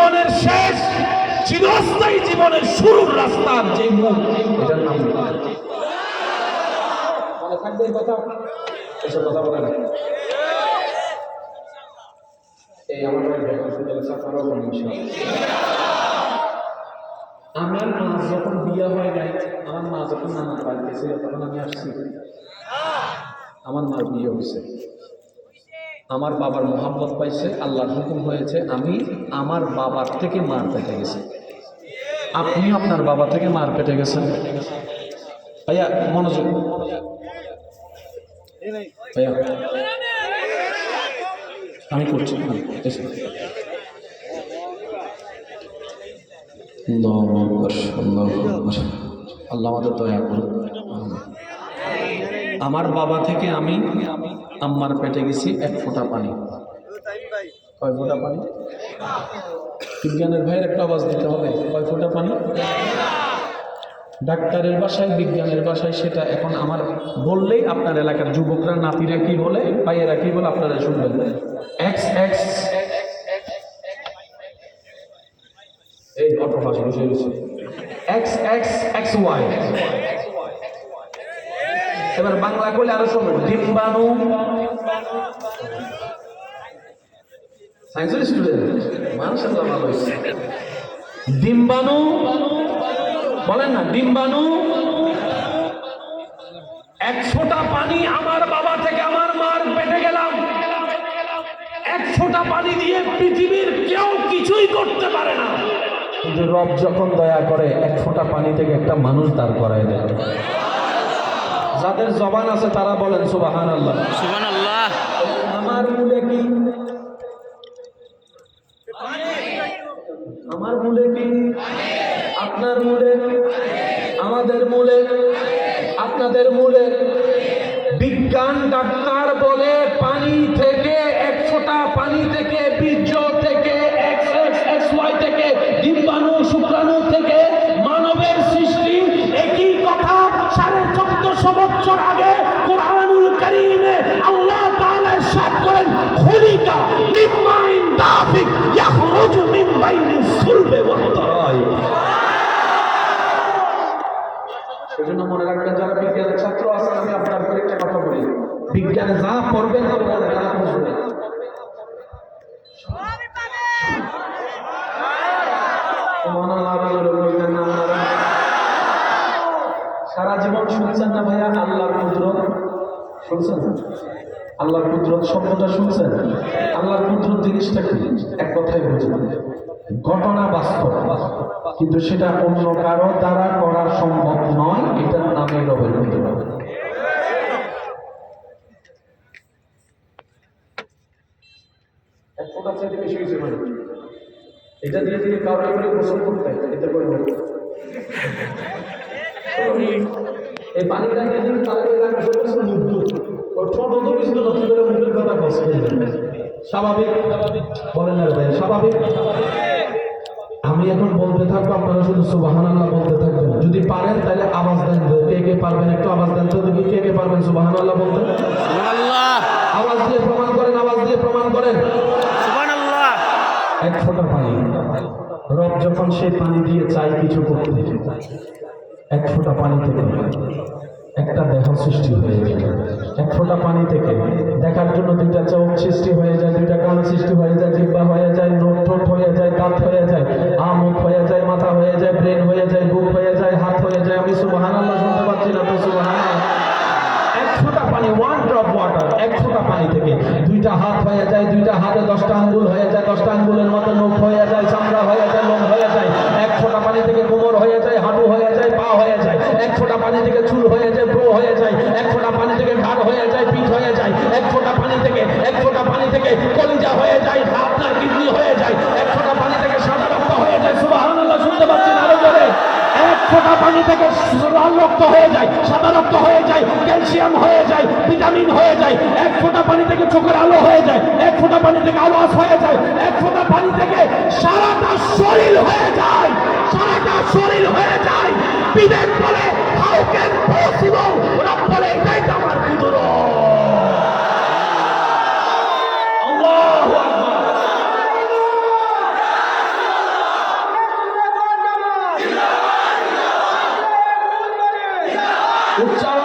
জীবনের শেষ, চিরস্থায়ী জীবনের শুরুর রাস্তার যে মুখ, এটার নাম মনে থাকবে। এই কথা এসব কথা বলে না। এই আমার আমার মা যখন বিয়ে হয় নাই, আমার মা যখন আমার বাড়িতে ছিল তখন আমি আসছি, আমার মার বিয়ে হয়েছে, আমার বাবার মোহাম্মত পাইছে, আল্লাহর হুকুম হয়েছে, আমি আমার বাবার থেকে মার পেটে গেছি। আপনিও আপনার বাবা থেকে মার পেটে গেছেন। ভাইয়া মনোযোগ, ভাইয়া আমি করছি। আল্লাহ আমাদের দয়া করুন। আমার বাবা থেকে আমি আম্মার পেটে গেছি 1 ফোঁটা পানি। কয় ফোঁটা পানি? বিজ্ঞানের ভাইয়ের একটা আওয়াজ দিতে হবে। কয় ফোঁটা পানি? ডাক্তারের ভাষায়, বিজ্ঞানের ভাষায় সেটা এখন আমার বললেই আপনার এলাকার যুবকরা, নাতিরা কি বলে, ভাইয়েরা কি বলে, আপনারা শুনবেন। এক্স এক্স এই অটো ভাষা বসে গেছে, এক্স এক্স এক্স ওয়াই। এবার বাংলা করলে আরো শুনবেন, ডিম্বাণু। সায়েন্সের স্টুডেন্ট মাশাআল্লাহ, ভালো হয়েছে। ডিম্বাণু বলেন না, ডিম্বাণু। 1 ফোঁটা পানি আমার বাবা থেকে আমার মার পেটে গেলাম। 1 ফোঁটা পানি দিয়ে পৃথিবীর কেউ কিছুই করতে পারে না, কিন্তু রব যখন দয়া করে 1 ফোঁটা পানি থেকে একটা মানুষ দাঁড় করায় দেয়। যাদের জবান আছে তারা বলেন সুবহানাল্লাহ, সুবহানাল্লাহ। আমার মূলে কি, আমার মূলে কি, আপনার মূলে, আমাদের মূলে, আপনাদের মূলে। বিজ্ঞান ডাক্তার বলে পানি থেকে, 1 ফোঁটা পানি থেকে, বীর্য থেকে, XY থেকে, ডিম্বাণু শুক্রাণু থেকে মানবের সৃষ্টি। একই কথা 1450 বছর আগে কুরআনুল কারীমে আল্লাহ তাআলা ইরশাদ করেন, খুলিকা মিন মাইন দাফিক ইয়াখরুজু মিন বাইনিস সুলবি ওয়াত তারাইব। সেজন্য মনে রাখবেন, যারা বিজ্ঞানের ছাত্র আছেন, আমি আপনার একটা কথা বলি, বিজ্ঞানে যা পড়বেন আপনারা তা বুঝবেন। সারা জীবন শুনছেন না ভাইয়া আল্লাহর কুদরত? শুনছেন আল্লাহর কুদরত শব্দটা? শুনছেন আল্লাহর কুদরত জিনিসটা কি? এক কথায় বুঝবেন, ঘটনা বাস্তব, কিন্তু সেটা অন্য কারো দ্বারা করা সম্ভব নয়। এটার নামে রবের কুদরত। এক ফোঁটা চাইতে বেশি হয়েছে মানে এটা দিয়ে দিয়ে কাউকে করে গোসল করতে, এতে করে এই পানিটা দিয়ে দিন, তাদের এলাকা ছোট তো কিছু নতুন করে মুখের কথা কষ্ট স্বাভাবিক বলেন না ভাই, স্বাভাবিক। আমি এখন বলতে থাকবো, আপনারা শুধু সুবহানাল্লাহ বলতে থাকবেন। যদি পারেন তাহলে আওয়াজ দেন। কে কে পারবেন একটু আওয়াজ দেন তো দেখি, কে কে পারবেন সুবহানাল্লাহ বলতে? সুবহানাল্লাহ। আওয়াজ দিয়ে প্রমাণ করেন, আওয়াজ দিয়ে প্রমাণ করেন সুবহানাল্লাহ। 1 ফোঁটা পানি, রব যখন সেই পানি দিয়ে চাই কিছু করতে, 1 ফোঁটা পানি থেকে একটা দেহ সৃষ্টি হয়ে যায়। 1 ফোঁটা পানি থেকে দেখার জন্য 2টা চোখ সৃষ্টি হয়ে যায়, 2টা কান সৃষ্টি হয়ে যায়, জিহ্বা হয়ে যায়, নোট ঠোঁট হয়ে যায়, দাঁত হয়ে যায়, মুখ হয়ে যায়, মাথা হয়ে যায়, ব্রেন হয়ে যায়, বুক হয়ে যায়, হাত হয়ে যায়। আমি সুবহানাল্লাহ শুনতে পাচ্ছি না তো? সুবহানাল্লাহ। 1 ফোঁটা পানি, 1 ড্রপ ওয়াটার, 1 ফোঁটা পানি থেকে 2টা হাত হয়ে যায়, 2টা হাতে 10টা আঙ্গুল হয়ে যায়, 10টা আঙ্গুলের মতো নখ হয়ে যায়, চামড়া হয়ে যায়, লোম হয়ে যায়। 1 ফোঁটা পানি থেকে কোমর হয়ে যায়, হাঁটু হয়ে যায়, পা হয়ে যায়। 1 ফোঁটা পানি থেকে চুল হয়ে যায়, ব্রো হয়ে যায়। 1 ফোঁটা পানি থেকে ঘাড় হয়ে যায়, পিঠ হয়ে যায়। 1 ফোঁটা পানি থেকে, 1 ফোঁটা পানি থেকে কলিজা হয়ে যায়, আপনার কিডনি হয়ে যায়। 1 ফোঁটা পানি থেকে সাদা রক্ত হয়ে যায়। সুবহানাল্লাহ শুনতে পাচ্ছেন আরো জোরে? 1 ফোঁটা পানি থেকে লাল রক্ত হয়ে যায়, সাদা রক্ত হয়ে যায়, ক্যালসিয়াম হয়ে যায়, ভিটামিন হয়ে যায়। 1 ফোঁটা পানি থেকে চোখের আলো হয়ে যায়, 1 ফোঁটা পানি থেকে আওয়াজ হয়ে যায়, 1 ফোঁটা পানি থেকে সারাটা শরীর হয়ে যায়, সারাটা শরীর হয়ে যায়। বিবেক বলে হাউ ক্যান পসিবল, রব বলে এটাই তো আমার কুদরত। আল্লাহু আকবার। উচ্চারণ